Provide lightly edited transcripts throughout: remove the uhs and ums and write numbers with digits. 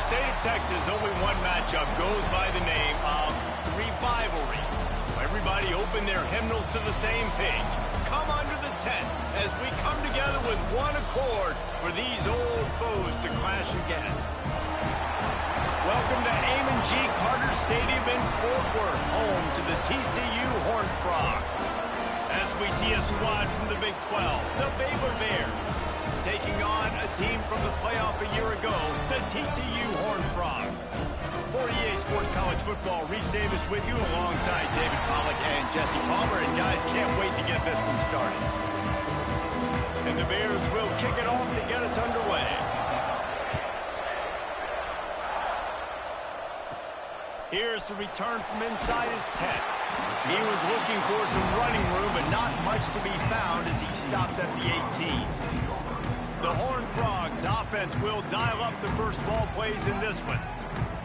the state of Texas, only one matchup goes by the name of Revivalry. Everybody open their hymnals to the same page. Come under the tent as we come together with one accord for these old foes to clash again. Welcome to Amon G. Carter Stadium in Fort Worth, home to the TCU Horned Frogs. As we see a squad from the Big 12, the Baylor Bears, taking on a team from the playoff a year ago, the TCU Horned Frogs. For EA Sports College Football, Reese Davis with you alongside David Pollack and Jesse Palmer. And guys, can't wait to get this one started. And the Bears will kick it off to get us underway. Here's the return from inside his tent. He was looking for some running room, but not much to be found as he stopped at the 18. The Horned Frogs offense will dial up the first ball plays in this one.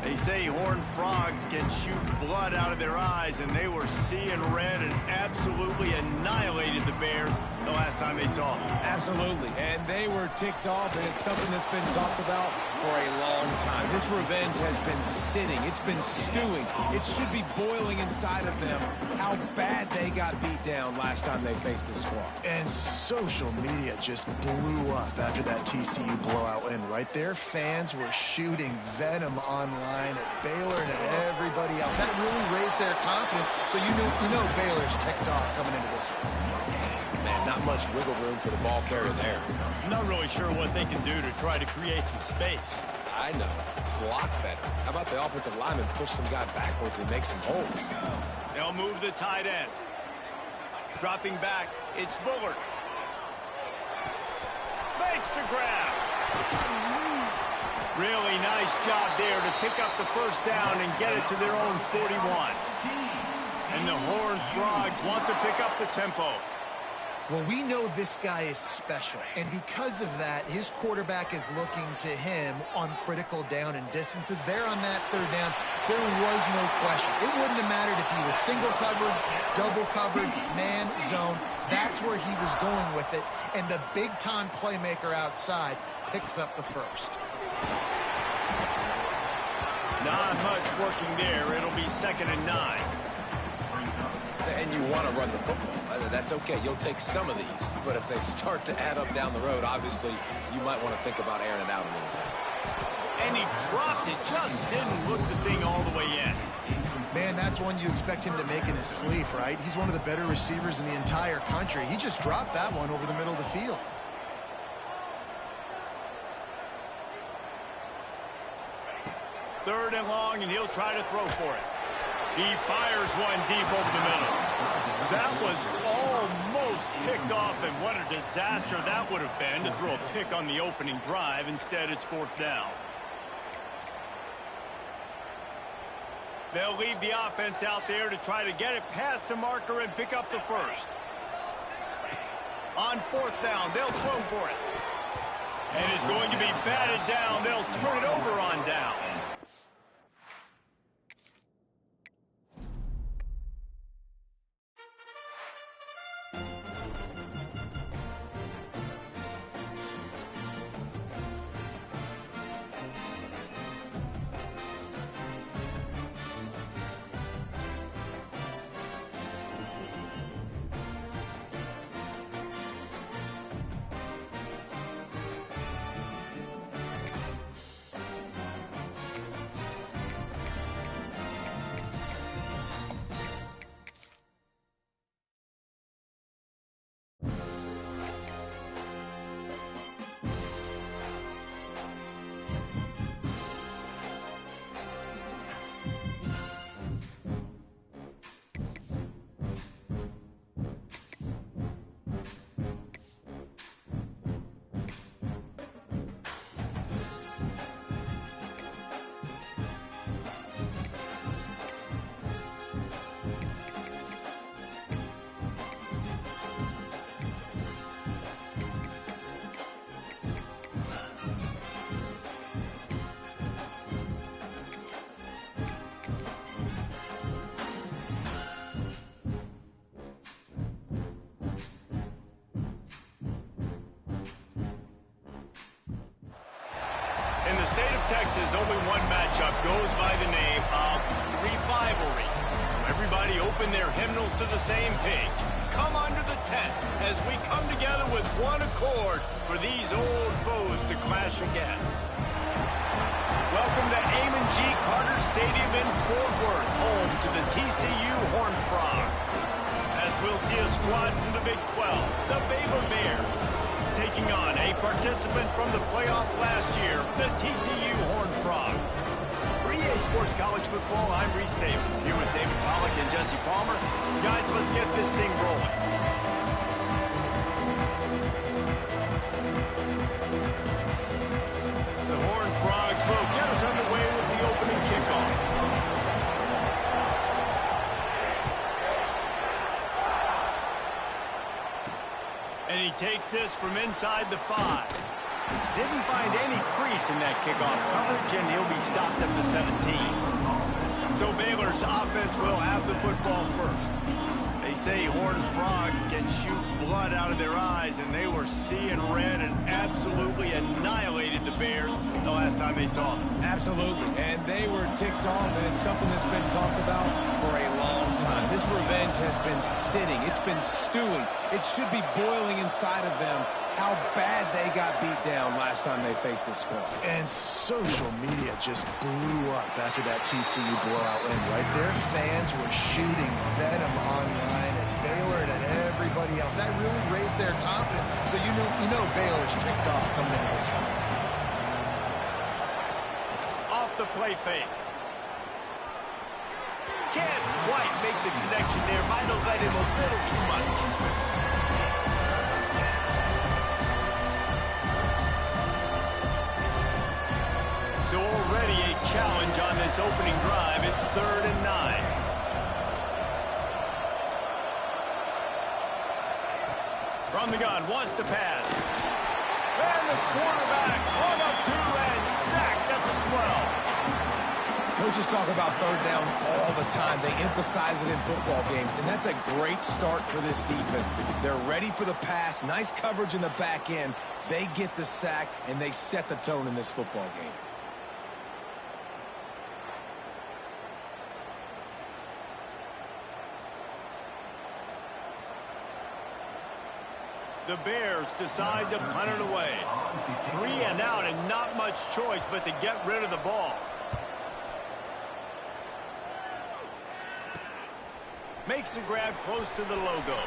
They say Horned Frogs can shoot blood out of their eyes, and they were seeing red and absolutely annihilated the Bears the last time they saw them. Absolutely, and they were ticked off, and it's something that's been talked about for a long time. This revenge has been sitting. It's been stewing. It should be boiling inside of them how bad they got beat down last time they faced this squad. And social media just blew up after that TCU blowout win. Right there, fans were shooting venom online at Baylor and at everybody else. That really raised their confidence, so you know Baylor's ticked off coming into this one. Man, not much wiggle room for the ball carrier there. I'm not really sure what they can do to try to create some space. I know. Block better. How about the offensive lineman push some guy backwards and make some holes? They'll move the tight end. Dropping back, it's Bullard. Makes the grab. Really nice job there to pick up the first down and get it to their own 41. And the Horned Frogs want to pick up the tempo. Well, we know this guy is special, and because of that, his quarterback is looking to him on critical down and distances. There on that third down, there was no question. It wouldn't have mattered if he was single covered, double covered, man, zone. That's where he was going with it, and the big-time playmaker outside picks up the first. Not much working there. It'll be 2nd and 9. And you want to run the football. That's okay. You'll take some of these. But if they start to add up down the road, obviously, you might want to think about airing it out a little bit. And he dropped it. Just didn't look the thing all the way in. Man, that's one you expect him to make in his sleep, right? He's one of the better receivers in the entire country. He just dropped that one over the middle of the field. Third and long, and he'll try to throw for it. He fires one deep over the middle. That was almost picked off, and what a disaster that would have been to throw a pick on the opening drive. Instead, it's 4th down. They'll leave the offense out there to try to get it past the marker and pick up the first. On 4th down, they'll throw for it. And it's going to be batted down. They'll turn it over on downs. state of Texas, only one matchup goes by the name of Revivalry. Everybody open their hymnals to the same page. Come under the tent as we come together with one accord for these old foes to clash again. Welcome to Amon G. Carter Stadium in Fort Worth, home to the TCU Horned Frogs. As we'll see a squad from the Big 12, the Baylor Bears, taking on a participant from the playoff last year, the TCU Horned Frogs. For EA Sports College Football, I'm Reese Davis, here with David Pollack and Jesse Palmer. Guys, let's get this thing rolling. The Horned Frogs will get us underway with the opening kickoff. And he takes this from inside the 5. Didn't find any crease in that kickoff coverage, and he'll be stopped at the 17. So Baylor's offense will have the football first. They say Horned Frogs can shoot blood out of their eyes, and they were seeing red and absolutely annihilated the Bears the last time they saw them. Absolutely, and they were ticked off, and it's something that's been talked about for a long time. This revenge has been sitting. It's been stewing. It should be boiling inside of them how bad they got beat down last time they faced this squad. And social media just blew up after that TCU blowout win, right? Their fans were shooting venom online at Baylor and at everybody else. That really raised their confidence. So you know Baylor's ticked off coming into this one. Off the play fake. Can't quite make the connection there. Might have let him a little too much. So already a challenge on this opening drive. It's 3rd and 9. From the gun, wants to pass. And the quarterback on up to and sacked at the 12. Coaches talk about 3rd downs all the time. They emphasize it in football games, and that's a great start for this defense. They're ready for the pass, nice coverage in the back end. They get the sack, and they set the tone in this football game. The Bears decide to punt it away. 3 and out and not much choice but to get rid of the ball. Makes the grab close to the logo.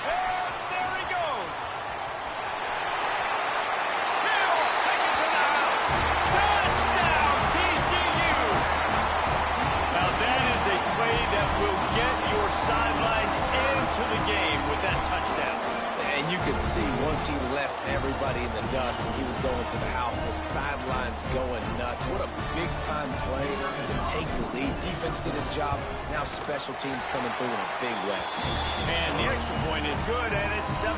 And there he goes. He'll take it to the house. Touchdown, TCU. Now that is a play that will get your sidelines into the game with that touchdown. And you could see once he left everybody in the dust and he was going to the house, the sidelines going nuts. What a big-time play to take the lead. Defense did his job. Now special teams coming through in a big way. And the extra point is good, and it's 7-0.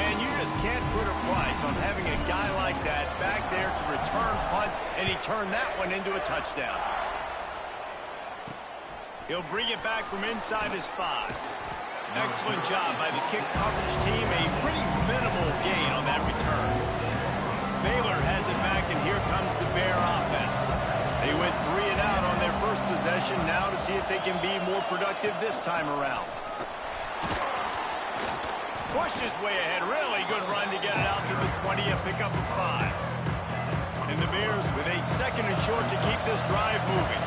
And you just can't put a price on having a guy like that back there to return punts, and he turned that one into a touchdown. He'll bring it back from inside his 5. Excellent job by the kick coverage team. A pretty minimal gain on that return. Baylor has it back, and here comes the Bear offense. They went 3 and out on their first possession. Now to see if they can be more productive this time around. Pushed his way ahead. Really good run to get it out to the 20, a pickup of 5. And the Bears with a 2nd and short to keep this drive moving.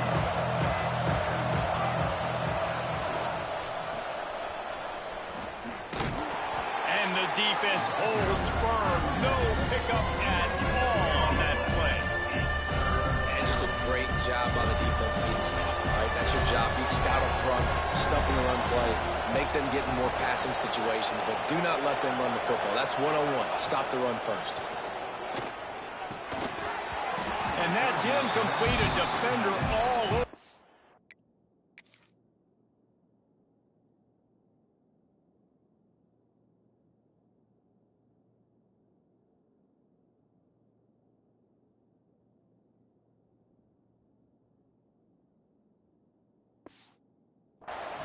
Defense holds firm. No pickup at all on that play. And just a great job by the defense being stout. All right, that's your job. Be stout up front, stuff in the run play, make them get in more passing situations, but do not let them run the football. That's 101. Stop the run first. And that's incomplete. A defender all over.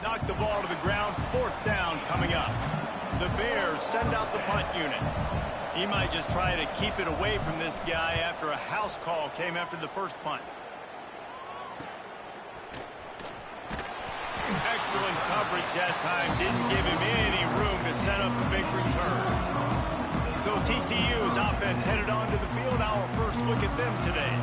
Knocked the ball to the ground. 4th down coming up. The Bears send out the punt unit. He might just try to keep it away from this guy after a house call came after the first punt. Excellent coverage that time. Didn't give him any room to set up a big return. So TCU's offense headed onto the field. Our first look at them today.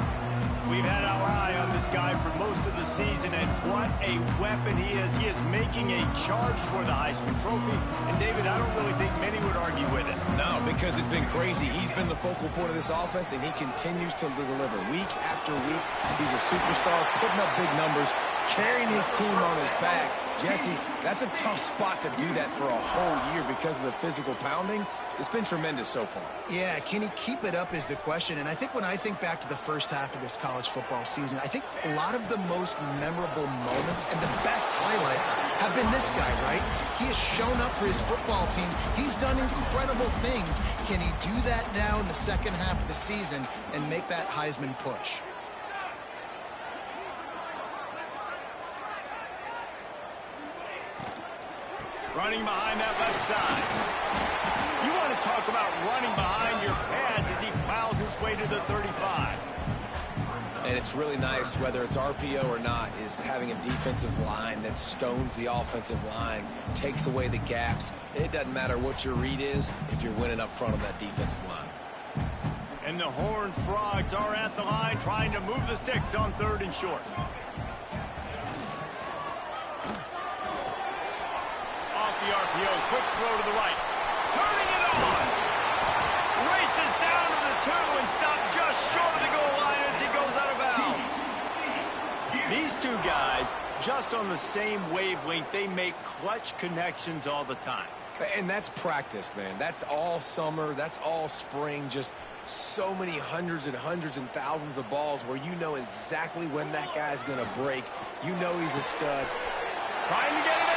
We've had our eye on this guy for most of the season, and what a weapon he is. He is making a charge for the Heisman Trophy. And, David, I don't really think many would argue with it. No, because it's been crazy. He's been the focal point of this offense, and he continues to deliver week after week. He's a superstar, putting up big numbers, carrying his team on his back. Jesse, that's a tough spot to do that for a whole year because of the physical pounding. It's been tremendous so far. Yeah, can he keep it up is the question. And I think when I think back to the first half of this college football season, I think a lot of the most memorable moments and the best highlights have been this guy, right? He has shown up for his football team. He's done incredible things. Can he do that now in the second half of the season and make that Heisman push? Running behind that left side. You want to talk about running behind your pads as he plows his way to the 35. And it's really nice, whether it's RPO or not, is having a defensive line that stones the offensive line, takes away the gaps. It doesn't matter what your read is if you're winning up front of that defensive line. And the Horned Frogs are at the line trying to move the sticks on 3rd and short. The RPO, quick throw to the right. Turning it on. Races down to the 2 and stopped just short of the goal line as he goes out of bounds. These two guys, just on the same wavelength, they make clutch connections all the time. And that's practice, man. That's all summer. That's all spring. Just so many hundreds and thousands of balls where you know exactly when that guy's going to break. You know he's a stud. Trying to get it in.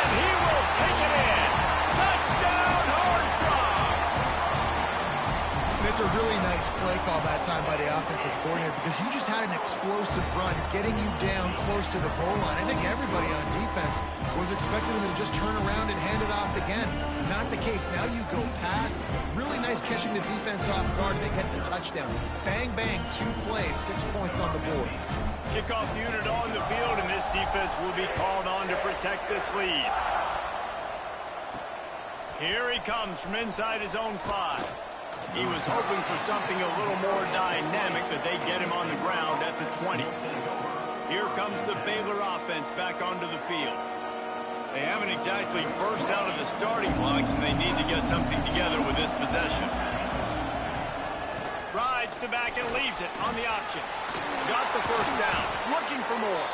And he will take it in. Touchdown, Horned Frogs. It's a really nice play call that time by the offensive coordinator because you just had an explosive run getting you down close to the goal line. I think everybody on defense was expecting them to just turn around and hand it off again. Not the case. Now you go pass. Really nice catching the defense off guard, and they get the touchdown. Bang, bang, 2 plays, 6 points on the board. Kickoff unit on the field, and this defense will be called on to protect this lead. Here he comes from inside his own 5. He was hoping for something a little more dynamic, that they get him on the ground at the 20. Here comes the Baylor offense back onto the field. They haven't exactly burst out of the starting blocks, and they need to get something together with this possession. Rides to back and leaves it on the option. Got the first down, looking for more.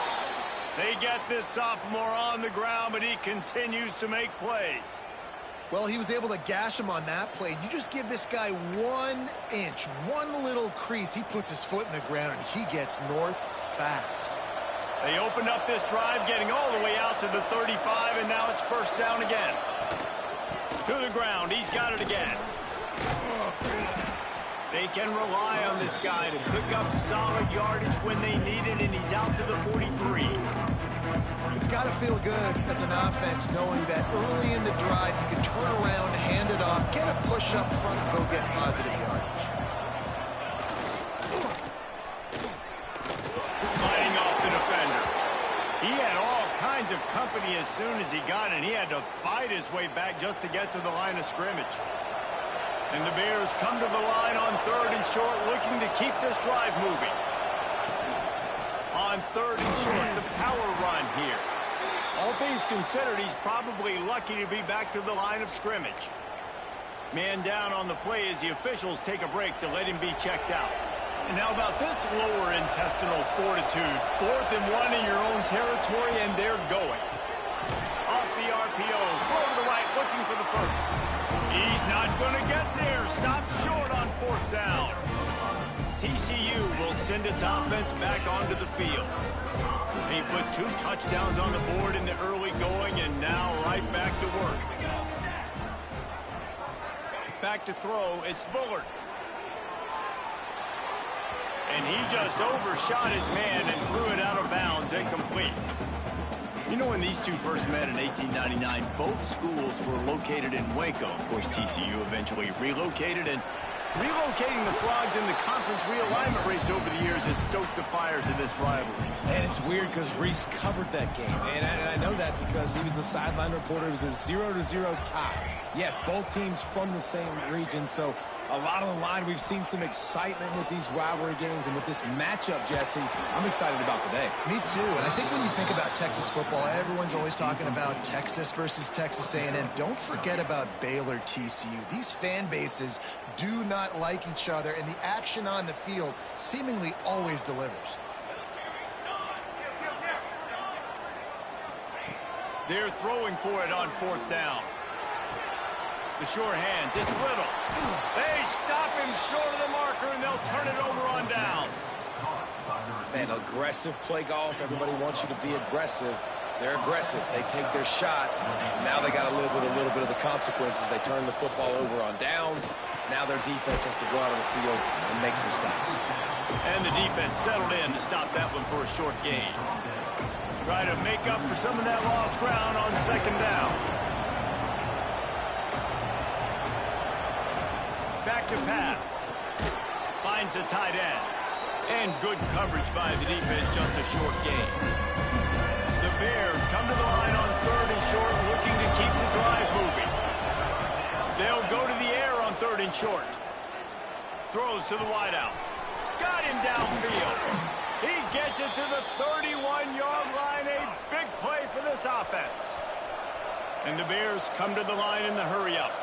They get this sophomore on the ground, but he continues to make plays. Well, he was able to gash him on that play. You just give this guy 1 inch, one little crease. He puts his foot in the ground, and he gets north fast. They opened up this drive, getting all the way out to the 35, and now it's first down again. To the ground, he's got it again. They can rely on this guy to pick up solid yardage when they need it, and he's out to the 43. It's got to feel good as an offense knowing that early in the drive you can turn around, hand it off, get a push up front, and go get positive yardage. Fighting off the defender. He had all kinds of company as soon as he got it. He had to fight his way back just to get to the line of scrimmage. And the Bears come to the line on 3rd and short, looking to keep this drive moving. On 3rd and short, the power run here. All things considered, he's probably lucky to be back to the line of scrimmage. Man down on the play as the officials take a break to let him be checked out. And how about this lower intestinal fortitude? 4th and 1 in your own territory, and they're going. Off the RPO, throw to the right, looking for the first. He's not going to get there. Stop short on 4th down. TCU will send its offense back onto the field. He put 2 touchdowns on the board in the early going, and now right back to work. Back to throw, it's Bullard. And he just overshot his man and threw it out of bounds, incomplete. You know, when these two first met in 1899, both schools were located in Waco. Of course, TCU eventually relocated, and relocating the Frogs in the conference realignment race over the years has stoked the fires of this rivalry. And it's weird because Reese covered that game. And I know that because he was the sideline reporter. It was a 0-0 tie. Yes, both teams from the same region, so a lot on the line. We've seen some excitement with these rivalry games, and with this matchup, Jesse, I'm excited about today. Me too, and I think when you think about Texas football, everyone's always talking about Texas versus Texas A&M. Don't forget about Baylor TCU. These fan bases do not like each other, and the action on the field seemingly always delivers. They're throwing for it on 4th down. The sure hands, it's Little. They stop him short of the marker, and they'll turn it over on downs. Man, aggressive play calls. Everybody wants you to be aggressive. They're aggressive. They take their shot. Now they got to live with a little bit of the consequences. They turn the football over on downs. Now their defense has to go out on the field and make some stops. And the defense settled in to stop that one for a short gain. Try to make up for some of that lost ground on 2nd down. Back to pass. Finds the tight end. And good coverage by the defense, just a short gain. The Bears come to the line on 3rd and short, looking to keep the drive moving. They'll go to the air on 3rd and short. Throws to the wideout. Got him downfield. He gets it to the 31-yard line. A big play for this offense. And the Bears come to the line in the hurry-up.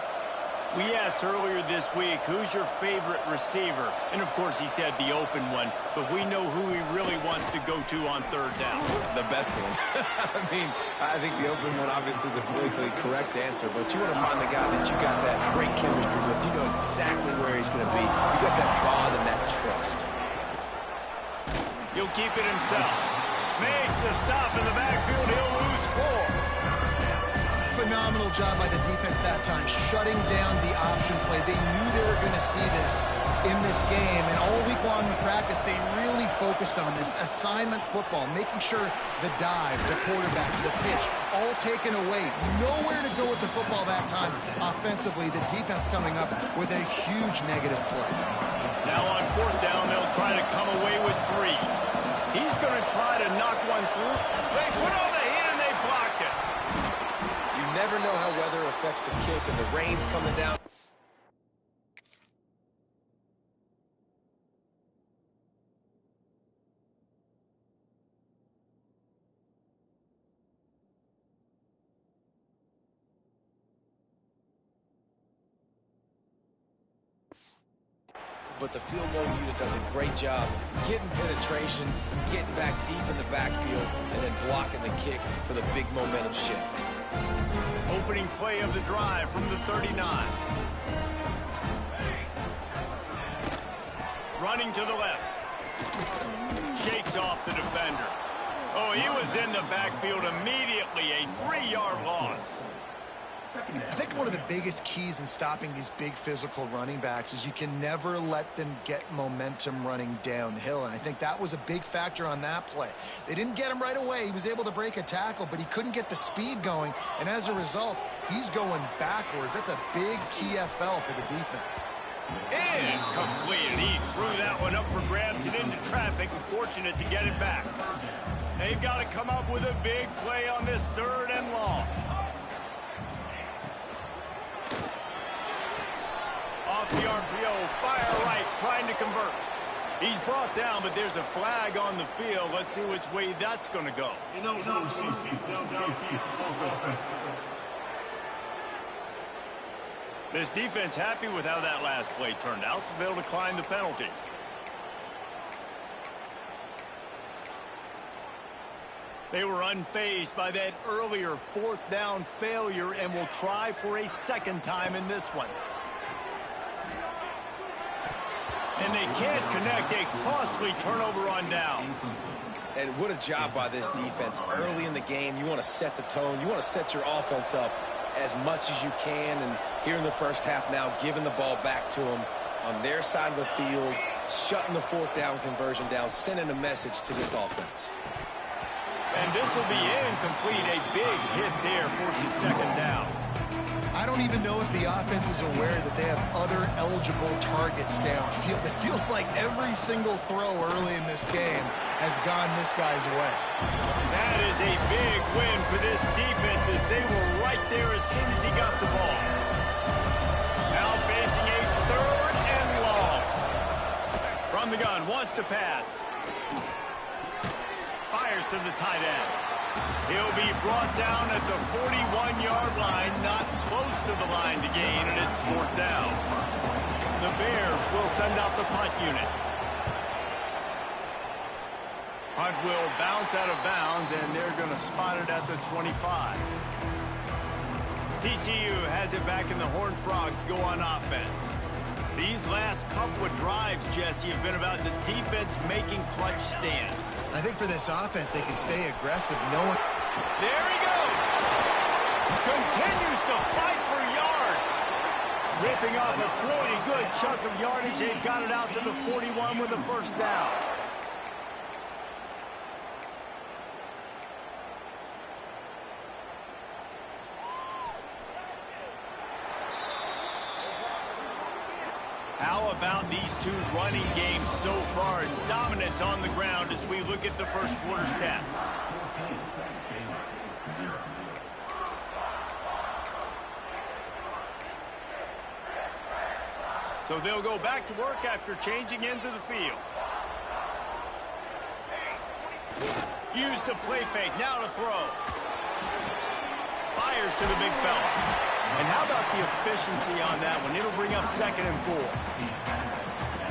We asked earlier this week, who's your favorite receiver? And, of course, he said the open one, but we know who he really wants to go to on 3rd down. The best one. I think the open one, obviously the politically correct answer, but you want to find the guy that you got that great chemistry with. You know exactly where he's going to be. You got that bond and that trust. He'll keep it himself. Makes a stop in the backfield. He'll lose 4. Phenomenal job by the defense that time, shutting down the option play. They knew they were going to see this in this game, and all week long in practice, they really focused on this assignment football, making sure the dive, the quarterback, the pitch, all taken away. Nowhere to go with the football that time offensively. The defense coming up with a huge negative play. Now on 4th down, they'll try to come away with 3. He's going to try to knock one through. They put on the heat, and they blocked it. Never know how weather affects the kick, and the rain's coming down. But the field goal unit does a great job getting penetration, getting back deep in the backfield, and then blocking the kick for the big momentum shift. Opening play of the drive from the 39. Running to the left. Shakes off the defender. Oh, he was in the backfield immediately. A 3-yard loss. I think one of the biggest keys in stopping these big physical running backs is you can never let them get momentum running downhill, and I think that was a big factor on that play. They didn't get him right away. He was able to break a tackle, but he couldn't get the speed going, and as a result, he's going backwards. That's a big TFL for the defense. Incomplete. He threw that one up for grabs and into traffic, fortunate to get it back. They've got to come up with a big play on this 3rd and long. Off the RPO, fire right, trying to convert. He's brought down, but there's a flag on the field. Let's see which way that's going to go. This defense happy with how that last play turned out, so they'll decline the penalty. They were unfazed by that earlier 4th down failure and will try for a 2nd time in this one. And they can't connect, a costly turnover on downs. And what a job by this defense. Early in the game, you want to set the tone. You want to set your offense up as much as you can. And here in the first half now, giving the ball back to them on their side of the field, shutting the 4th down conversion down, sending a message to this offense. And this will be incomplete. A big hit there forces second down. I don't even know if the offense is aware that they have other eligible targets downfield. It feels like every single throw early in this game has gone this guy's way. That is a big win for this defense as they were right there as soon as he got the ball. Now facing a third and long. From the gun, wants to pass. Fires to the tight end. He'll be brought down at the 41-yard line, not close to the line to gain, and it's fourth down. The Bears will send out the punt unit. Punt will bounce out of bounds, and they're going to spot it at the 25. TCU has it back, and the Horned Frogs go on offense. These last couple of drives, Jesse, have been about the defense making clutch stand. I think for this offense, they can stay aggressive. There he goes. Continues to fight for yards. Ripping off a pretty good chunk of yardage. They got it out to the 41 with a first down. How about these two running games so far? Dominance on the ground as we look at the first quarter stats. So they'll go back to work after changing into the field. Use the play fake, now to throw. Fires to the big fella. And how about the efficiency on that one? It'll bring up 2nd and 4.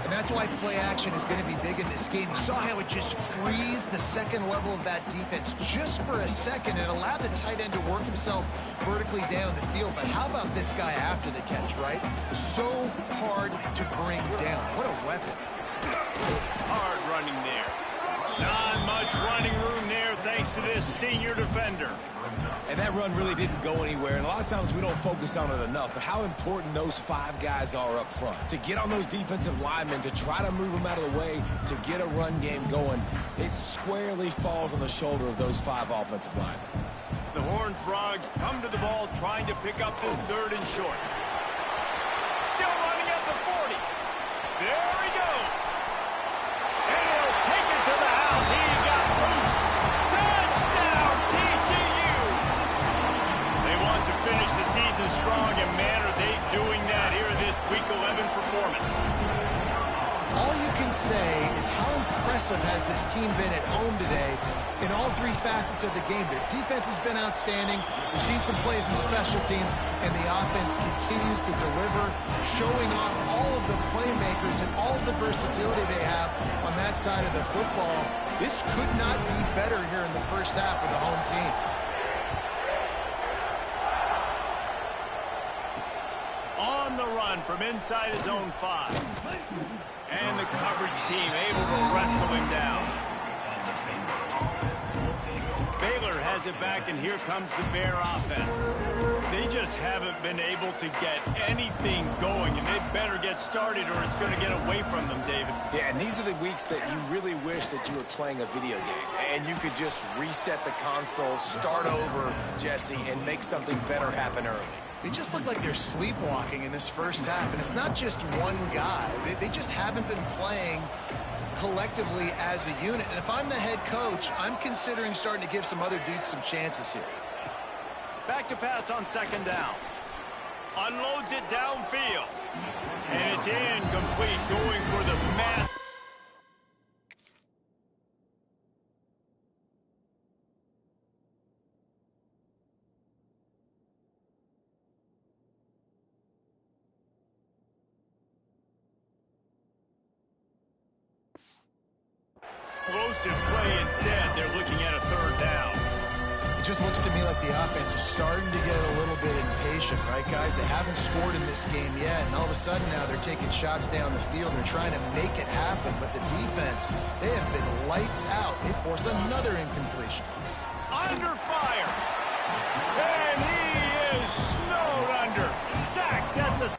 And that's why play action is going to be big in this game. You saw how it just freezed the second level of that defense just for a second. It allowed the tight end to work himself vertically down the field. But how about this guy after the catch, right? So hard to bring down. What a weapon. Hard running there. Not much running room there thanks to this senior defender. And that run really didn't go anywhere. And a lot of times we don't focus on it enough. But how important those 5 guys are up front. To get on those defensive linemen, to try to move them out of the way, to get a run game going, it squarely falls on the shoulder of those 5 offensive linemen. The Horned Frogs come to the ball trying to pick up this 3rd and short. Still running at the 40. There he goes. And he'll take it to the house. He got loose. Touchdown, TCU. They want to finish the season strong, and man, are they doing that here in this Week 11 performance. All you can say is how impressive has this team been at home today in all 3 facets of the game. Their defense has been outstanding. We've seen some plays in special teams, and the offense continues to deliver, showing off all of the playmakers and all of the versatility they have on that side of the football. This could not be better here in the first half for the home team. On the run from inside his own 5. And the coverage team able to wrestle him down. Baylor has it back, and here comes the Bear offense. They just haven't been able to get anything going, and they better get started or it's going to get away from them, David. Yeah, and these are the weeks that you really wish that you were playing a video game. And you could just reset the console, start over, Jesse, and make something better happen early. They just look like they're sleepwalking in this first half, and it's not just one guy. They just haven't been playing collectively as a unit. And if I'm the head coach, I'm considering starting to give some other dudes some chances here. Back to pass on 2nd down. Unloads it downfield. And it's incomplete, going for the mass. Explosive play instead. They're looking at a 3rd down. It just looks to me like the offense is starting to get a little bit impatient, right, guys? They haven't scored in this game yet, and all of a sudden now they're taking shots down the field. They're trying to make it happen, but the defense, they have been lights out. They force another incompletion. Under fire. And he is snowed under. Sacked at the...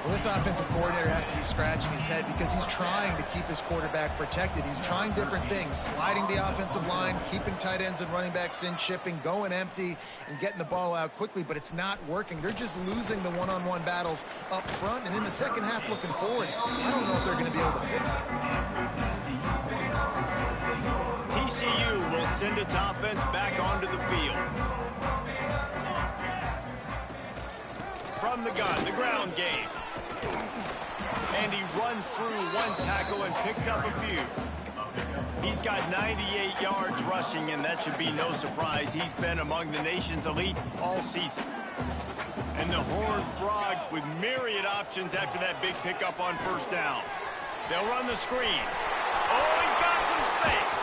Well, this offensive coordinator has to be scratching his head because he's trying to keep his quarterback protected. He's trying different things, sliding the offensive line, keeping tight ends and running backs in, chipping, going empty, and getting the ball out quickly, but it's not working. They're just losing the one-on-one battles up front, and in the second half looking forward, I don't know if they're going to be able to fix it. TCU will send its offense back onto the field. From the gun, the ground game. And he runs through one tackle and picks up a few. He's got 98 yards rushing, and that should be no surprise. He's been among the nation's elite all season. And the Horned Frogs with myriad options after that big pickup on first down. They'll run the screen. Oh, he's got some space.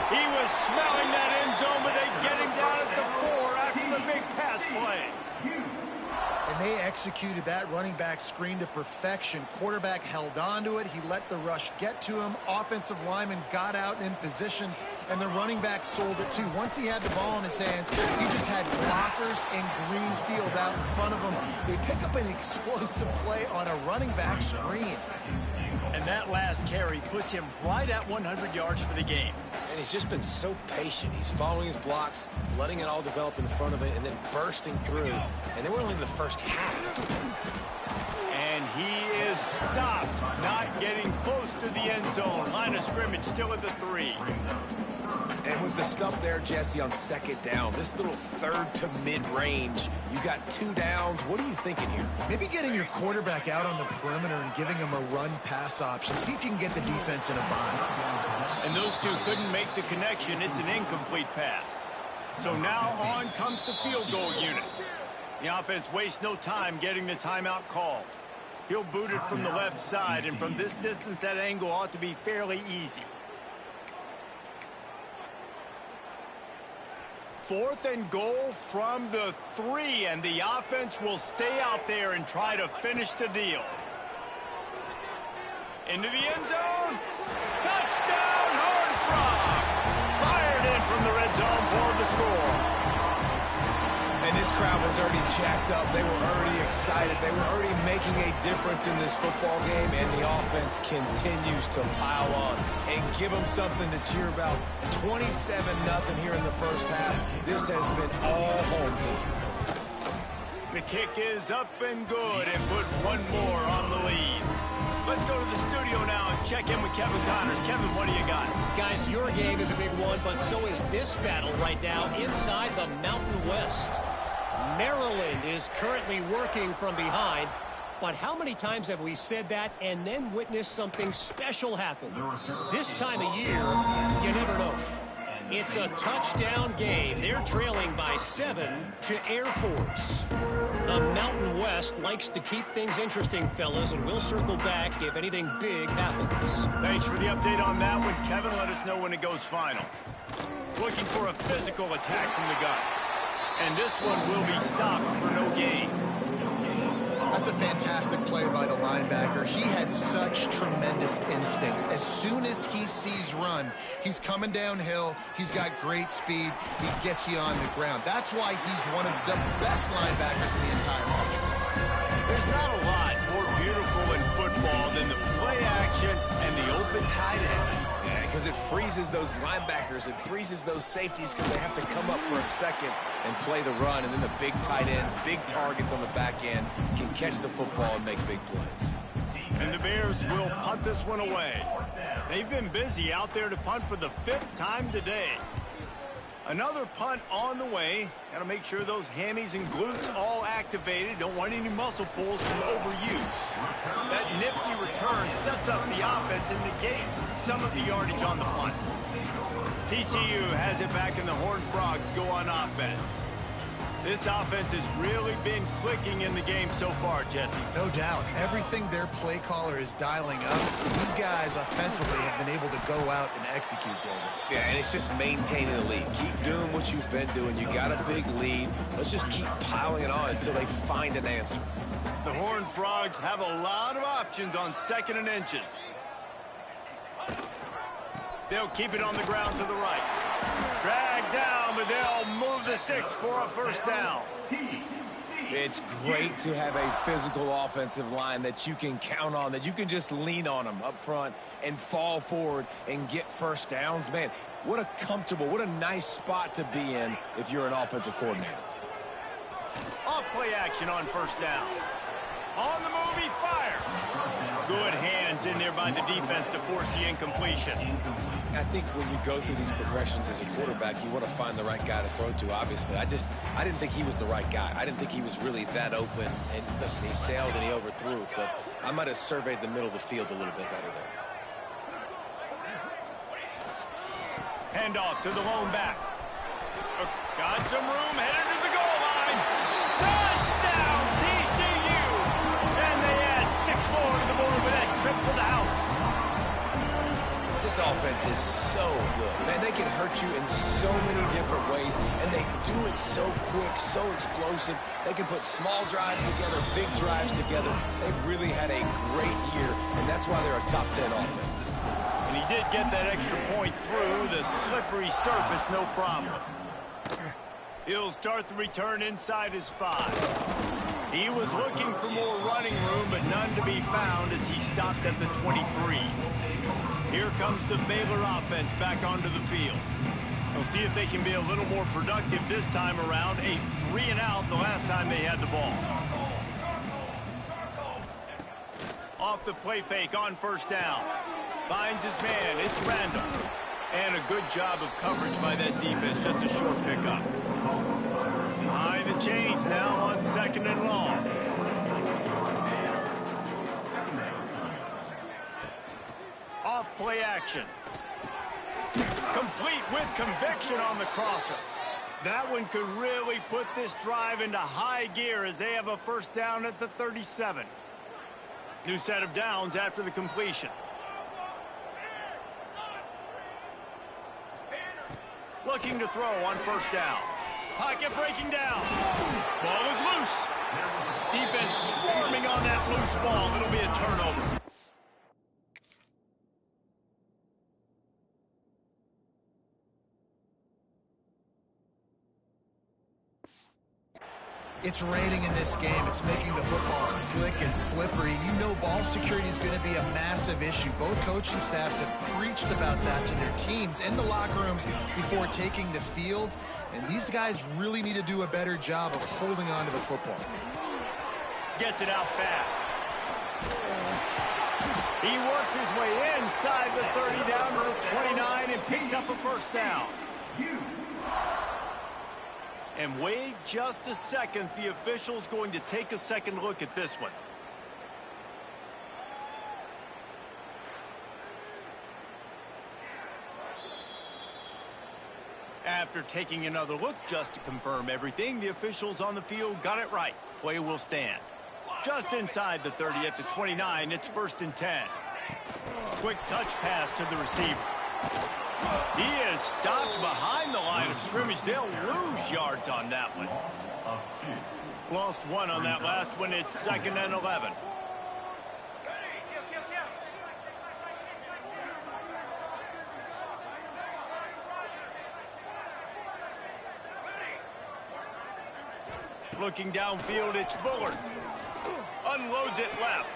He was smelling that end zone, but they get him down at the 4 after the big pass play. And they executed that running back screen to perfection. Quarterback held on to it. He let the rush get to him. Offensive lineman got out in position, and the running back sold it too. Once he had the ball in his hands, he just had blockers and green field out in front of him. They pick up an explosive play on a running back screen. And that last carry puts him right at 100 yards for the game. And he's just been so patient. He's following his blocks, letting it all develop in front of it, and then bursting through. And they were only in the first half. And he is stopped, not getting close to the end zone. Line of scrimmage still at the 3. And with the stuff there, Jesse, on second down, this little third to mid-range, you got 2 downs. What are you thinking here? Maybe getting your quarterback out on the perimeter and giving him a run-pass option. See if you can get the defense in a bind. And those two couldn't make the connection. It's an incomplete pass. So now on comes the field goal unit. The offense wastes no time getting the timeout call. He'll boot it from the left side, and from this distance, that angle ought to be fairly easy. 4th and goal from the 3, and the offense will stay out there and try to finish the deal. Into the end zone. Touchdown, Horned Frogs! Fired in from the red zone for the score. And this crowd was already jacked up. They were already excited. They were already making a difference in this football game, and the offense continues to pile on and give them something to cheer about. 27-0 here in the first half. This has been all home team. The kick is up and good, and put one more on the lead. Let's go to the studio now and check in with Kevin Connors. Kevin, what do you got? Guys, your game is a big one, but so is this battle right now inside the Mountain West. Maryland is currently working from behind, but how many times have we said that and then witnessed something special happen? This time of year, you never know. It's a touchdown game. They're trailing by 7 to Air Force. The Mountain West likes to keep things interesting, fellas, and we'll circle back if anything big happens. Thanks for the update on that one, Kevin. Let us know when it goes final. Looking for a physical attack from the gun. And this one will be stopped for no gain. That's a fantastic play by the linebacker. He has such tremendous instincts. As soon as he sees run, he's coming downhill. He's got great speed. He gets you on the ground. That's why he's one of the best linebackers in the entire country. There's not a lot more beautiful in football than the play action and the open tight end. Yeah, because it freezes those linebackers. It freezes those safeties because they have to come up for a second and play the run. And then the big tight ends, big targets on the back end can catch the football and make big plays. And the Bears will punt this one away. They've been busy out there to punt for the 5th time today. Another punt on the way. Got to make sure those hammies and glutes all activated. Don't want any muscle pulls from overuse. That nifty return sets up the offense and negates some of the yardage on the punt. TCU has it back, and the Horned Frogs go on offense. This offense has really been clicking in the game so far, Jesse. No doubt. Everything their play caller is dialing up, these guys offensively have been able to go out and execute for them. Yeah, and it's just maintaining the lead. Keep doing what you've been doing. You got a big lead. Let's just keep piling it on until they find an answer. The Horned Frogs have a lot of options on 2nd and inches. They'll keep it on the ground to the right. Drag down, but they'll move the sticks for a first down. It's great to have a physical offensive line that you can count on, that you can just lean on them up front and fall forward and get first downs. Man, what a comfortable, what a nice spot to be in if you're an offensive coordinator. Off play action on first down. On the move, he fires. Good hands in there by the defense to force the incompletion. I think when you go through these progressions as a quarterback, you want to find the right guy to throw to, obviously. I didn't think he was the right guy. I didn't think he was really that open. And listen, he sailed and he overthrew it, but I might have surveyed the middle of the field a little bit better there. Handoff to the lone back. Got some room, headed to the goal line. Touchdown, TCU! And they add 6 more to the board with that trip to the house. This offense is so good. Man, they can hurt you in so many different ways, and they do it so quick, so explosive. They can put small drives together, big drives together. They've really had a great year, and that's why they're a top 10 offense. And he did get that extra point through the slippery surface, no problem. He'll start the return inside his 5. He was looking for more running room, but none to be found as he stopped at the 23. Here comes the Baylor offense back onto the field. We'll see if they can be a little more productive this time around. A 3-and-out the last time they had the ball. Off the play fake on first down. Finds his man. It's Randall. And a good job of coverage by that defense. Just a short pickup. Behind the chains now on 2nd and long. Off play action. Complete with conviction on the crosser. That one could really put this drive into high gear as they have a first down at the 37. New set of downs after the completion. Looking to throw on first down. Pocket breaking down. Ball is loose. Defense swarming on that loose ball. It'll be a turnover. It's raining in this game. It's making the football slick and slippery. You know ball security is going to be a massive issue. Both coaching staffs have preached about that to their teams in the locker rooms before taking the field. And these guys really need to do a better job of holding on to the football. Gets it out fast. He works his way inside the 30 down to the 29 and picks up a first down. And wait just a second. The official's going to take a second look at this one. After taking another look just to confirm everything, the officials on the field got it right. Play will stand. Just inside the 30 at the 29, it's 1st and 10. Quick touch pass to the receiver. He is stopped behind the line of scrimmage. They'll lose yards on that one. Lost 1 on that last one. It's 2nd and 11. Looking downfield, it's Bullard. Unloads it left.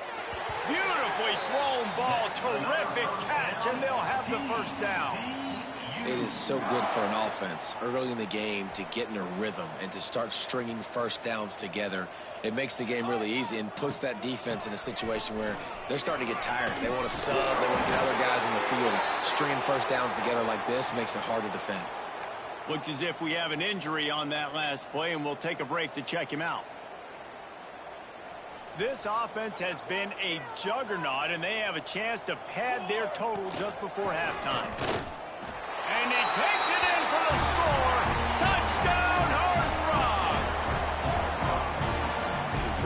Beautifully thrown ball. Terrific catch, and they'll have the first down. It is so good for an offense early in the game to get in a rhythm and to start stringing first downs together. It makes the game really easy and puts that defense in a situation where they're starting to get tired. They want to sub. They want to get other guys in the field. Stringing first downs together like this makes it hard to defend. Looks as if we have an injury on that last play, and we'll take a break to check him out. This offense has been a juggernaut, and they have a chance to pad their total just before halftime. And he takes it in for the score. Touchdown, Horned Frogs!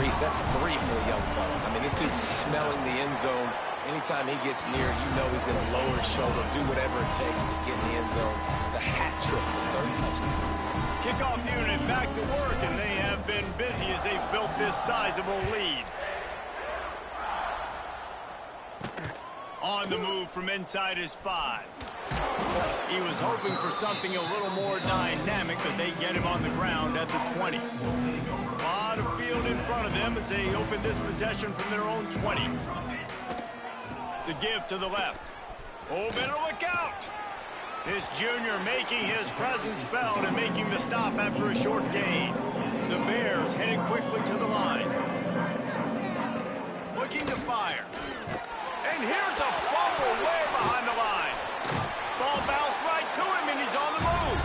Reese, that's 3 for the young fella. I mean, this dude's smelling the end zone. Anytime he gets near, you know he's going to lower his shoulder, do whatever it takes to get in the end zone. The hat trick, the 3rd touchdown. Kickoff unit back to work, and they have been busy as they've built this sizable lead. On the move from inside his 5. He was hoping for something a little more dynamic, but they get him on the ground at the 20. A lot of field field in front of them as they open this possession from their own 20. The give to the left. Oh, better look out! This junior making his presence felt and making the stop after a short gain. The Bears headed quickly to the line. Looking to fire. And here's a fumble way behind the line. Ball bounced right to him, and he's on the move.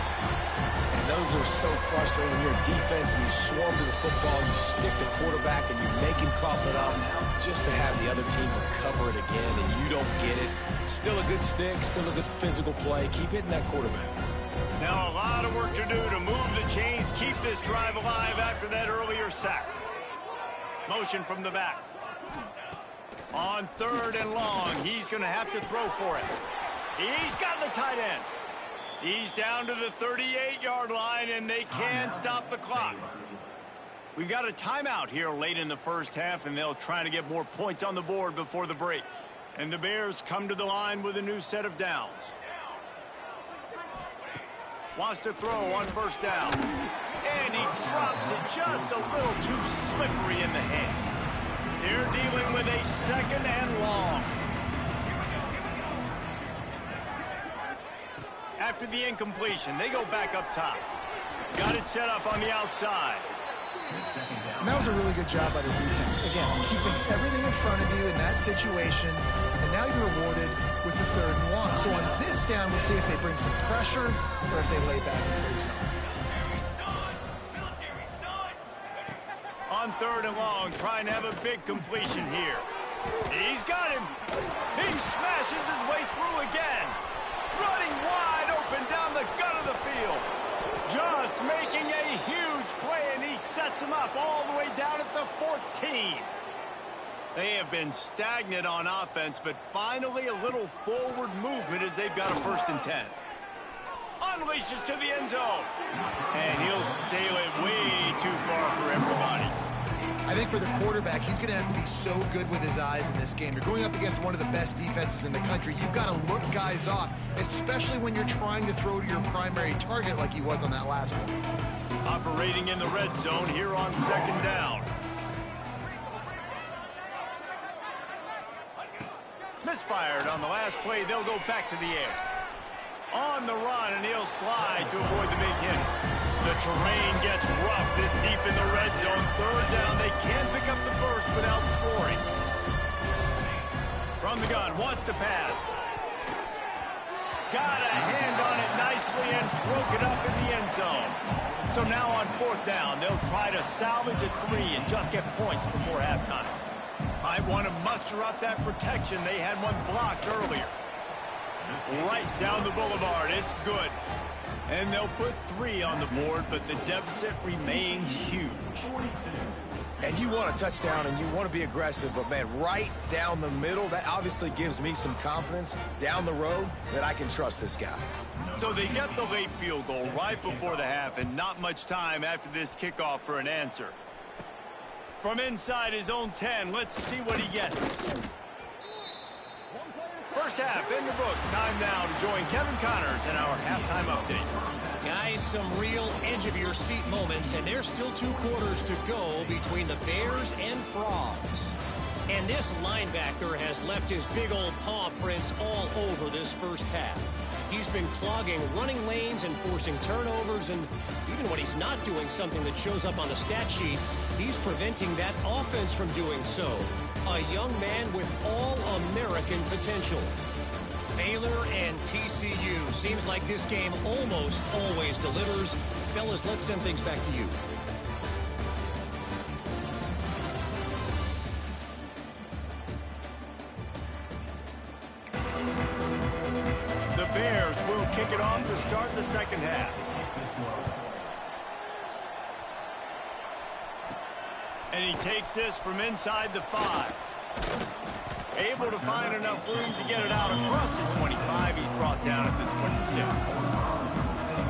And those are so frustrating when you're a defense and you swarm to the football, you stick the quarterback, and you make him cough it up just to have the other team recover it again, and you don't get it. Still a good stick, still a good physical play. Keep hitting that quarterback. Now a lot of work to do to move the chains, keep this drive alive after that earlier sack. Motion from the back. On 3rd and long, he's going to have to throw for it. He's got the tight end. He's down to the 38-yard line, and they can't stop the clock. We've got a timeout here late in the first half, and they'll try to get more points on the board before the break. And the Bears come to the line with a new set of downs. Wants to throw on 1st down. And he drops it just a little too slippery in the hands. They're dealing with a 2nd and long. After the incompletion, they go back up top. Got it set up on the outside. And that was a really good job by the defense. Again, keeping everything in front of you in that situation, and now you're rewarded with the 3rd and long. So on this down, we'll see if they bring some pressure or if they lay back and play some. On 3rd and long, trying to have a big completion here. He's got him. He smashes his way through again. Running wide open down the gut of the field. Just making a huge play, and he sets him up all the way down at the 14. They have been stagnant on offense, but finally a little forward movement as they've got a 1st and 10. Unleashes to the end zone. And he'll sail it way too far for everybody. I think for the quarterback, he's going to have to be so good with his eyes in this game. You're going up against one of the best defenses in the country. You've got to look guys off, especially when you're trying to throw to your primary target like he was on that last one. Operating in the red zone here on 2nd down. Misfired on the last play. They'll go back to the air. On the run, and he'll slide to avoid the big hit. The terrain gets rough this deep in the red zone. 3rd down. They can't pick up the first without scoring. From the gun, wants to pass. Got a hand on it nicely and broke it up in the end zone. So now on 4th down, they'll try to salvage a 3 and just get points before halftime. Might want to muster up that protection. They had one blocked earlier. Right down the boulevard. It's good. And they'll put 3 on the board, but the deficit remains huge. And you want a touchdown, and you want to be aggressive, but, man, right down the middle, that obviously gives me some confidence down the road that I can trust this guy. So they get the late field goal right before the half, and not much time after this kickoff for an answer. From inside his own 10, let's see what he gets. First half in the books. Time now to join Kevin Connors in our halftime update. Guys, some real edge-of-your-seat moments, and there's still 2 quarters to go between the Bears and Frogs. And this linebacker has left his big old paw prints all over this first half. He's been clogging running lanes and forcing turnovers, and even when he's not doing something that shows up on the stat sheet, he's preventing that offense from doing so. A young man with all-American potential. Baylor and TCU. Seems like this game almost always delivers. Fellas, let's send things back to you. The Bears will kick it off to start the second half. And he takes this from inside the 5. Able to find enough room to get it out across the 25. He's brought down at the 26.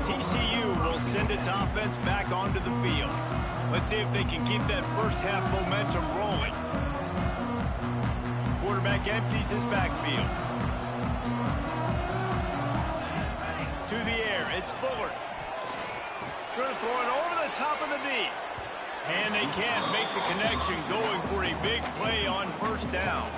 TCU will send its offense back onto the field. Let's see if they can keep that first half momentum rolling. Quarterback empties his backfield. To the air, it's Bullard. Going to throw it over the top of the D. And they can't make the connection, going for a big play on first down.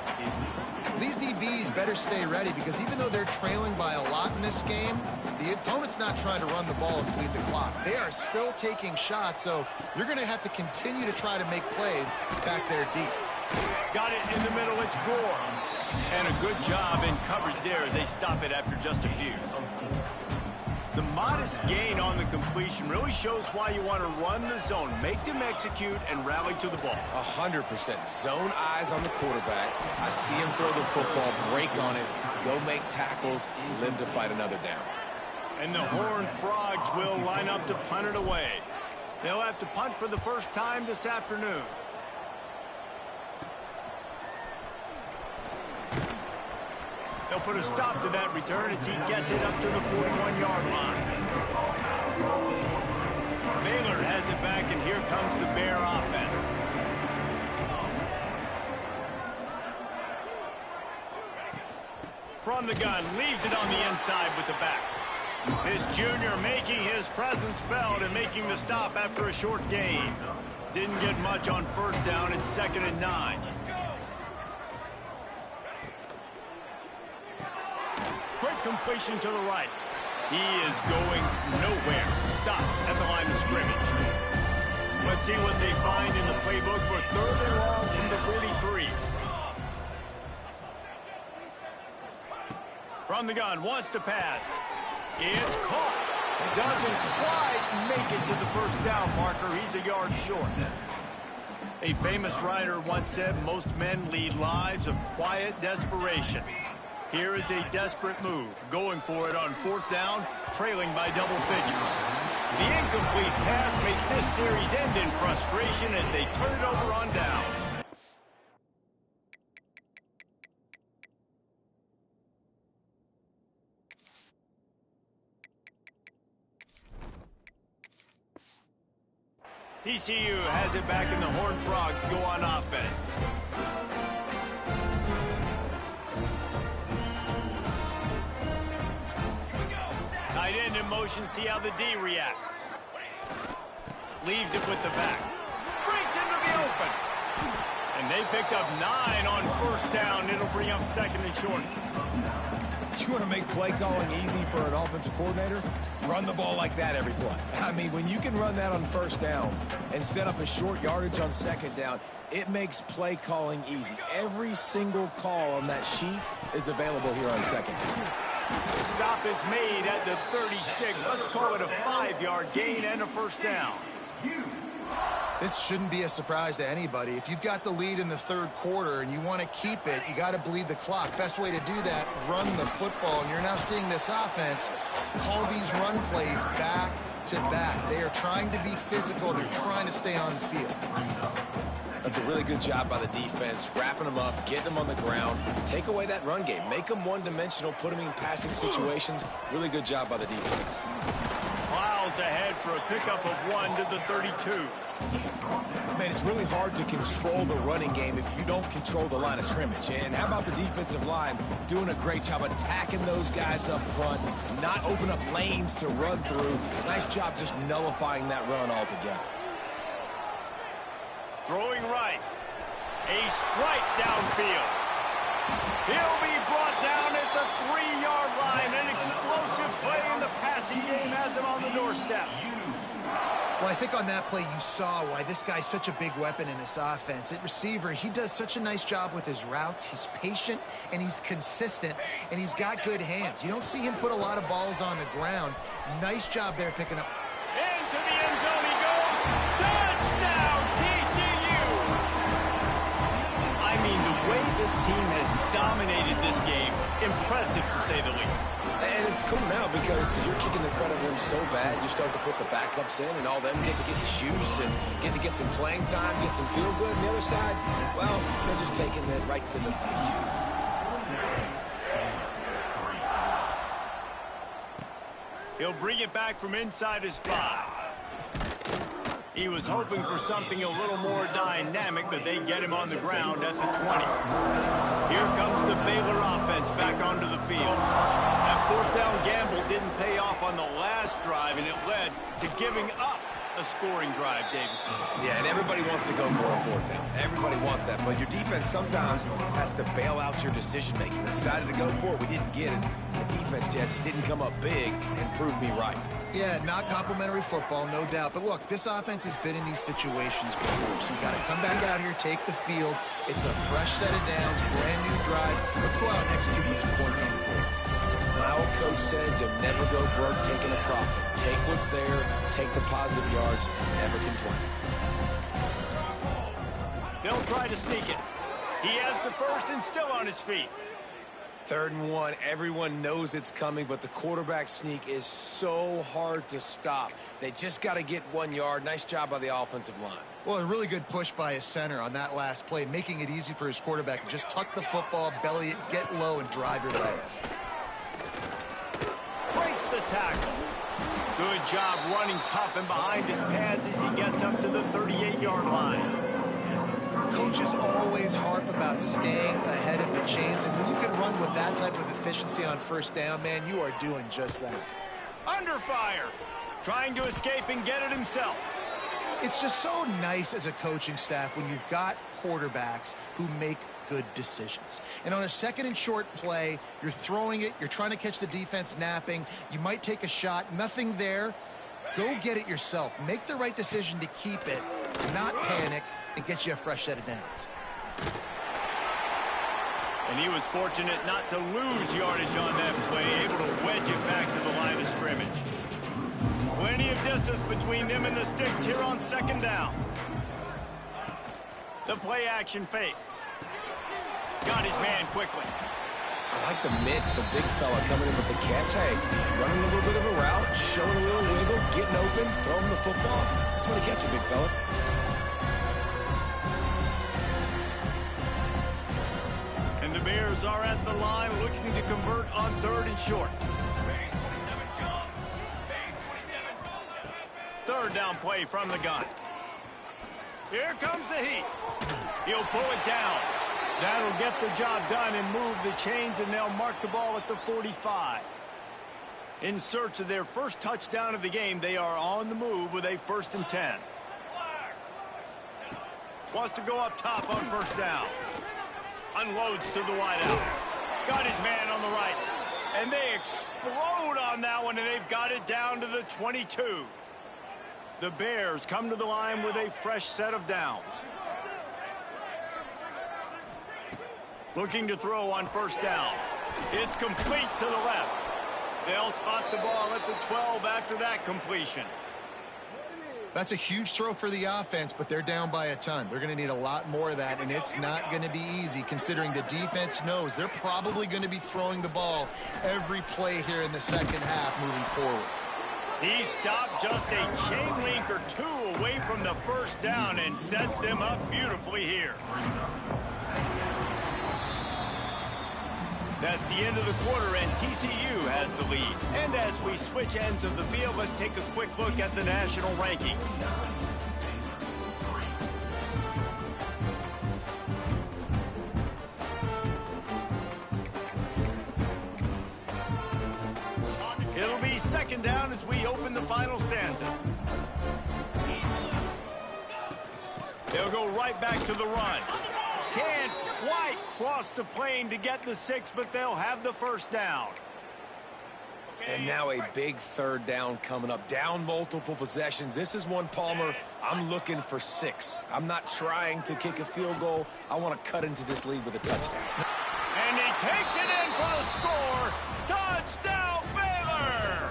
These DBs better stay ready, because even though they're trailing by a lot in this game, the opponent's not trying to run the ball and bleed the clock. They are still taking shots, so you're going to have to continue to try to make plays back there deep. Got it in the middle, it's Gore. And a good job in coverage there as they stop it after just a few. The modest gain on the completion really shows why you want to run the zone. Make them execute and rally to the ball. 100%. Zone eyes on the quarterback. I see him throw the football, break on it, go make tackles, live to fight another down. And the Horned Frogs will line up to punt it away. They'll have to punt for the first time this afternoon. They'll put a stop to that return as he gets it up to the 41-yard line. Baylor has it back, and here comes the Bear offense. From the gun, leaves it on the inside with the back. This junior making his presence felt and making the stop after a short gain. Didn't get much on first down. It's 2nd and 9. Quick completion to the right. He is going nowhere. Stop at the line of scrimmage. Let's see what they find in the playbook for 3rd and long from the 43. From the gun, wants to pass. It's caught. Doesn't quite make it to the first down marker. He's a yard short. A famous writer once said, most men lead lives of quiet desperation. Here is a desperate move, going for it on 4th down, trailing by double figures. The incomplete pass makes this series end in frustration as they turn it over on downs. TCU has it back, and the Horned Frogs go on offense. Tight end in motion, see how the D reacts. Leaves it with the back. Breaks into the open. And they picked up 9 on first down. It'll bring up 2nd and short. You want to make play calling easy for an offensive coordinator? Run the ball like that every play. I mean, when you can run that on first down and set up a short yardage on 2nd down, it makes play calling easy. Every single call on that sheet is available here on 2nd down. Stop is made at the 36. Let's call it a 5-yard gain and a first down. This shouldn't be a surprise to anybody. If you've got the lead in the 3rd quarter and you want to keep it, you got to bleed the clock. Best way to do that, run the football. And you're now seeing this offense call these run plays back to back. They are trying to be physical. They're trying to stay on the field. That's a really good job by the defense, wrapping them up, getting them on the ground. Take away that run game. Make them one-dimensional, put them in passing situations. Really good job by the defense. Miles ahead for a pickup of 1 to the 32. Man, it's really hard to control the running game if you don't control the line of scrimmage. And how about the defensive line doing a great job attacking those guys up front, not open up lanes to run through. Nice job just nullifying that run altogether. Throwing right. A strike downfield. He'll be brought down at the 3-yard line. An explosive play in the passing game has him on the doorstep. Well, I think on that play you saw why this guy's such a big weapon in this offense. At receiver, he does such a nice job with his routes. He's patient, and he's consistent, and he's got good hands. You don't see him put a lot of balls on the ground. Nice job there picking up. Into the end zone he goes. Touchdown, TCU! I mean, the way this team has dominated this game, impressive to say the least. And it's cool now because you're kicking the credit to them so bad, you start to put the backups in, and all them get to get juice and get to get some playing time, get some feel good. And the other side, well, they're just taking it right to the face. He'll bring it back from inside his 5. He was hoping for something a little more dynamic, but they get him on the ground at the 20. Here comes the Baylor offense back onto the field. That 4th down gamble didn't pay off on the last drive, and it led to giving up a scoring drive, David. Yeah, and everybody wants to go for a fourth down. Everybody wants that, but your defense sometimes has to bail out your decision-making. We decided to go for it. We didn't get it. The defense, Jesse, didn't come up big and prove me right. Yeah, not complimentary football, no doubt. But look, this offense has been in these situations before, so you got to come back out here, take the field. It's a fresh set of downs, brand new drive. Let's go out and execute with some points on the board. My old coach said you'll never go broke taking a profit. Take what's there, take the positive yards, and never complain. They'll try to sneak it. He has the first and still on his feet. 3rd and 1, everyone knows it's coming, but the quarterback sneak is so hard to stop. They just got to get 1 yard. Nice job by the offensive line. Well, a really good push by his center on that last play, making it easy for his quarterback to just tuck the football, belly it, get low, and drive your legs. Breaks the tackle. Good job running tough and behind his pads as he gets up to the 38-yard line. Coaches always harp about staying ahead of the chains, and when you can run with that type of efficiency on 1st down, man, you are doing just that. Under fire. Trying to escape and get it himself. It's just so nice as a coaching staff when you've got quarterbacks who make good decisions. And on a 2nd and short play, you're throwing it, you're trying to catch the defense napping, you might take a shot, nothing there. Go get it yourself. Make the right decision to keep it, not panic, and get you a fresh set of downs. And he was fortunate not to lose yardage on that play, able to wedge it back to the line of scrimmage. Plenty of distance between them and the sticks here on 2nd down. The play action fake. Got his man quickly. I like the mitts, the big fella coming in with the catch. Hey, running a little bit of a route, showing a little wiggle, getting open, throwing the football. That's when he catch you, big fella. And the Bears are at the line looking to convert on 3rd and short. 3rd down play from the gun. Here comes the heat. He'll pull it down. That'll get the job done and move the chains, and they'll mark the ball at the 45. In search of their first touchdown of the game, they are on the move with a 1st and 10. Wants to go up top on 1st down. Unloads to the wideout. Got his man on the right. And they explode on that one, and they've got it down to the 22. The Bears come to the line with a fresh set of downs. Looking to throw on 1st down. It's complete to the left. They'll spot the ball at the 12 after that completion. That's a huge throw for the offense, but they're down by a ton. They're going to need a lot more of that, and it's not going to be easy considering the defense knows they're probably going to be throwing the ball every play here in the 2nd half moving forward. He stopped just a chain link or 2 away from the 1st down and sets them up beautifully here. That's the end of the quarter, and TCU has the lead. And as we switch ends of the field, let's take a quick look at the national rankings. It'll be 2nd down as we open the final stanza. They'll go right back to the run. Can't quite cross the plane to get the 6, but they'll have the 1st down. And now a big 3rd down coming up. Down multiple possessions. This is one, Palmer, I'm looking for 6. I'm not trying to kick a field goal. I want to cut into this lead with a touchdown. And he takes it in for the score. Touchdown, Baylor!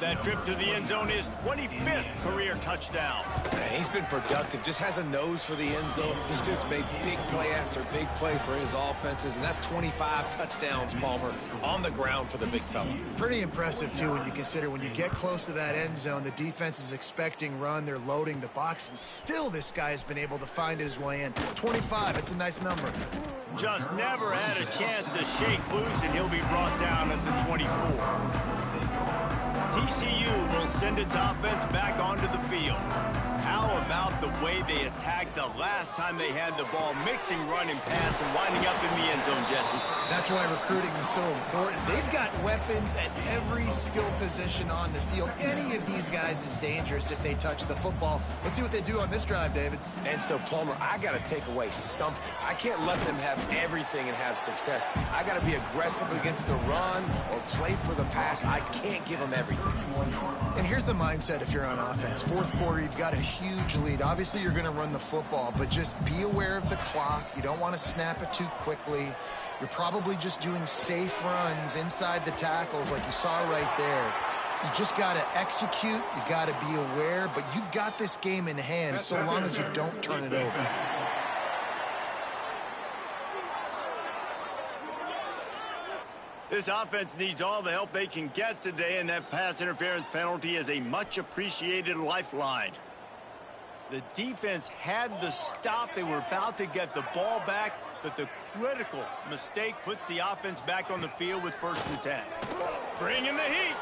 That trip to the end zone is 25th career touchdown. Man, he's been productive, just has a nose for the end zone. This dude's made big play after big play for his offenses, and that's 25 touchdowns, Palmer, on the ground for the big fella. Pretty impressive, too, when you consider when you get close to that end zone, the defense is expecting run, they're loading the box, and still this guy has been able to find his way in. 25, it's a nice number. Just never had a chance to shake loose, and he'll be brought down at the 24. TCU will send its offense back onto the field. How about the way they attacked the last time they had the ball, mixing run and pass and winding up in the end zone, Jesse? That's why recruiting is so important. They've got weapons at every skill position on the field. Any of these guys is dangerous if they touch the football. Let's see what they do on this drive, David. And so, Palmer, I got to take away something. I can't let them have everything and have success. I got to be aggressive against the run or play for the pass. I can't give them everything. And here's the mindset if you're on offense. Fourth quarter, you've got a huge lead. Obviously, you're going to run the football, but just be aware of the clock. You don't want to snap it too quickly. You're probably just doing safe runs inside the tackles like you saw right there. You just got to execute. You got to be aware, but you've got this game in hand so long as you don't turn it over. This offense needs all the help they can get today, and that pass interference penalty is a much-appreciated lifeline. The defense had the stop. They were about to get the ball back, but the critical mistake puts the offense back on the field with 1st and 10. Bringing the heat.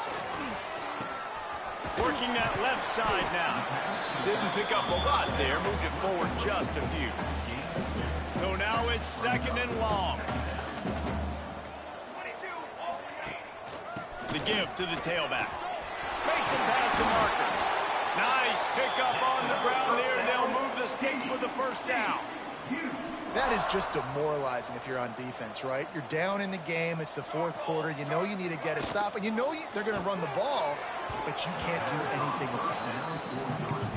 Working that left side now. Didn't pick up a lot there. Moved it forward just a few. So now it's 2nd and long. The give to the tailback. Makes him pass the marker. Nice pickup on the ground there. They'll move the sticks with the 1st down. That is just demoralizing if you're on defense, right? You're down in the game. It's the 4th quarter. You know you need to get a stop, and you know they're going to run the ball, but you can't do anything about it.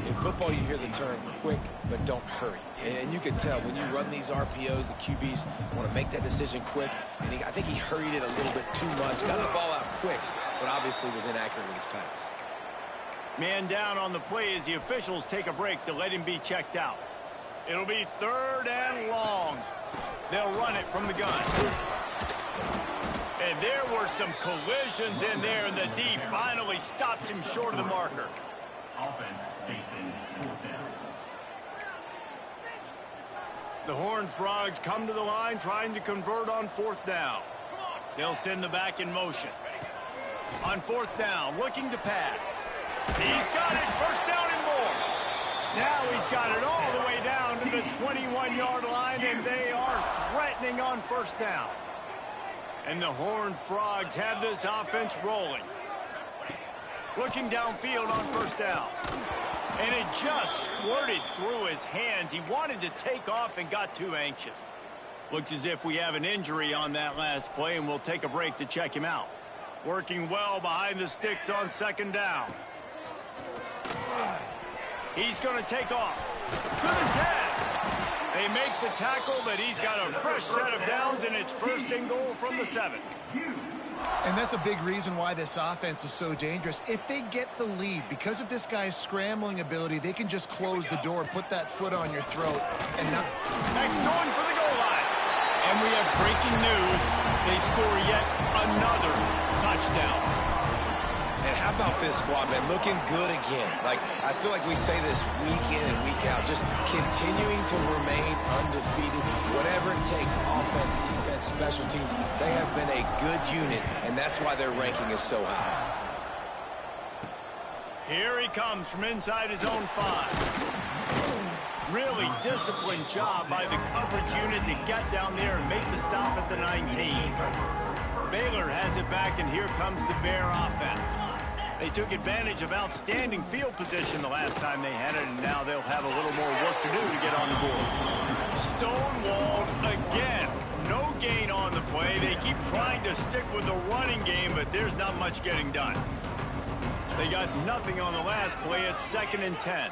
In football, you hear the term quick, but don't hurry. And you can tell when you run these RPOs, the QBs want to make that decision quick. And I think he hurried it a little bit too much. Got the ball out quick, but obviously was inaccurate with his pass. Man down on the play as the officials take a break to let him be checked out. It'll be 3rd and long. They'll run it from the gun. And there were some collisions in there, and the D finally stops him short of the marker. Offense facing 4th down. The Horned Frogs come to the line trying to convert on 4th down. They'll send the back in motion. On 4th down, looking to pass. He's got it, 1st down and more. Now he's got it all the way down to the 21-yard line, and they are threatening on 1st down. And the Horned Frogs have this offense rolling. Looking downfield on 1st down. And it just squirted through his hands. He wanted to take off and got too anxious. Looks as if we have an injury on that last play, and we'll take a break to check him out. Working well behind the sticks on 2nd down. He's going to take off. To the 10. They make the tackle, but he's got a fresh set of downs, and it's 1st and goal from the 7. And that's a big reason why this offense is so dangerous. If they get the lead, because of this guy's scrambling ability, they can just close the door, put that foot on your throat, and not... Next going for the goal line. And we have breaking news. They score yet another touchdown. And how about this squad, man? Looking good again. Like, I feel like we say this week in and week out, just continuing to remain undefeated. Whatever it takes, offense, defense, special teams, they have been a good unit, and that's why their ranking is so high. Here he comes from inside his own 5. Really disciplined job by the coverage unit to get down there and make the stop at the 19. Baylor has it back, and here comes the Bear offense. They took advantage of outstanding field position the last time they had it, and now they'll have a little more work to do to get on the board. Stonewalled again. No gain on the play. They keep trying to stick with the running game, but there's not much getting done. They got nothing on the last play. It's 2nd and 10.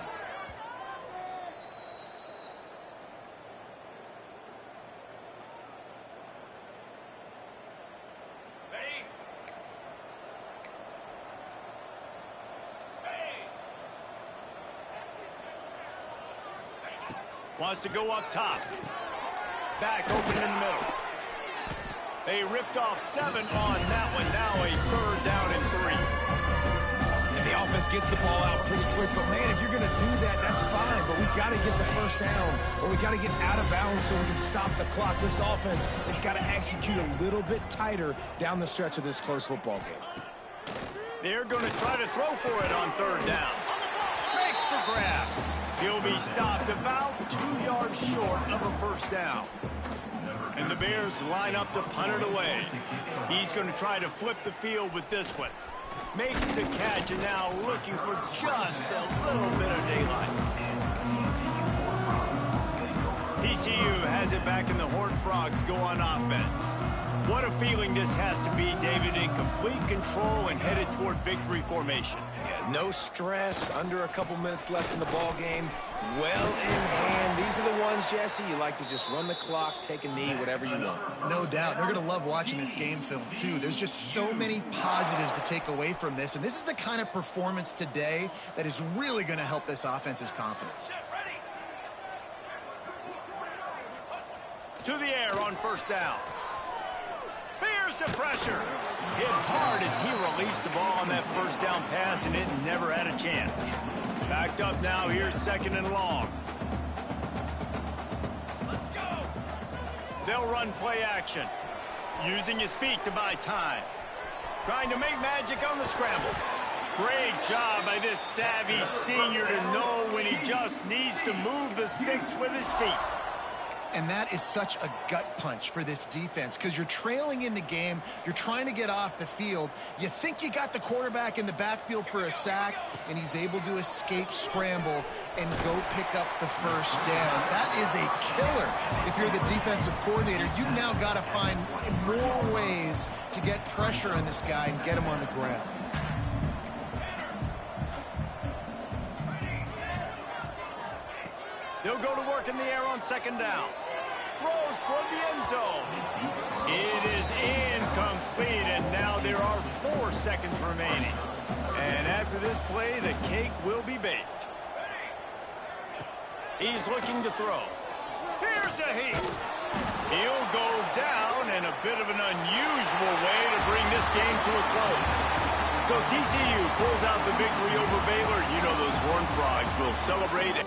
Wants to go up top. Back open in the middle. They ripped off 7 on that one. Now a 3rd down and 3. And the offense gets the ball out pretty quick. But, man, if you're going to do that, that's fine. But we got to get the 1st down, or we got to get out of bounds so we can stop the clock. This offense, they've got to execute a little bit tighter down the stretch of this close football game. They're going to try to throw for it on 3rd down. Makes the grab. He'll be stopped about 2 yards short of a first down. And the Bears line up to punt it away. He's going to try to flip the field with this one. Makes the catch and now looking for just a little bit of daylight. TCU has it back and the Horned Frogs go on offense. What a feeling this has to be, David, in complete control and headed toward victory formation. Yeah, no stress, under a couple minutes left in the ball game, well in hand. These are the ones, Jesse, you like to just run the clock, take a knee, whatever you want. No doubt. They're going to love watching this game film, too. There's just so many positives to take away from this, and this is the kind of performance today that is really going to help this offense's confidence. To the air on first down. Bears the pressure. Hit hard as he released the ball on that first down pass, and it never had a chance. Backed up now. Here's second and long. Let's go. They'll run play action. Using his feet to buy time. Trying to make magic on the scramble. Great job by this savvy senior to know when he just needs to move the sticks with his feet. And that is such a gut punch for this defense because you're trailing in the game. You're trying to get off the field. You think you got the quarterback in the backfield for a sack, and he's able to escape scramble and go pick up the first down. That is a killer. If you're the defensive coordinator, you've now got to find more ways to get pressure on this guy and get him on the ground. They'll go to work in the air on second down. Throws toward the end zone. It is incomplete, and now there are 4 seconds remaining. And after this play, the cake will be baked. He's looking to throw. Here's a heat. He'll go down, and a bit of an unusual way to bring this game to a close. So TCU pulls out the victory over Baylor. You know those Horned Frogs will celebrate.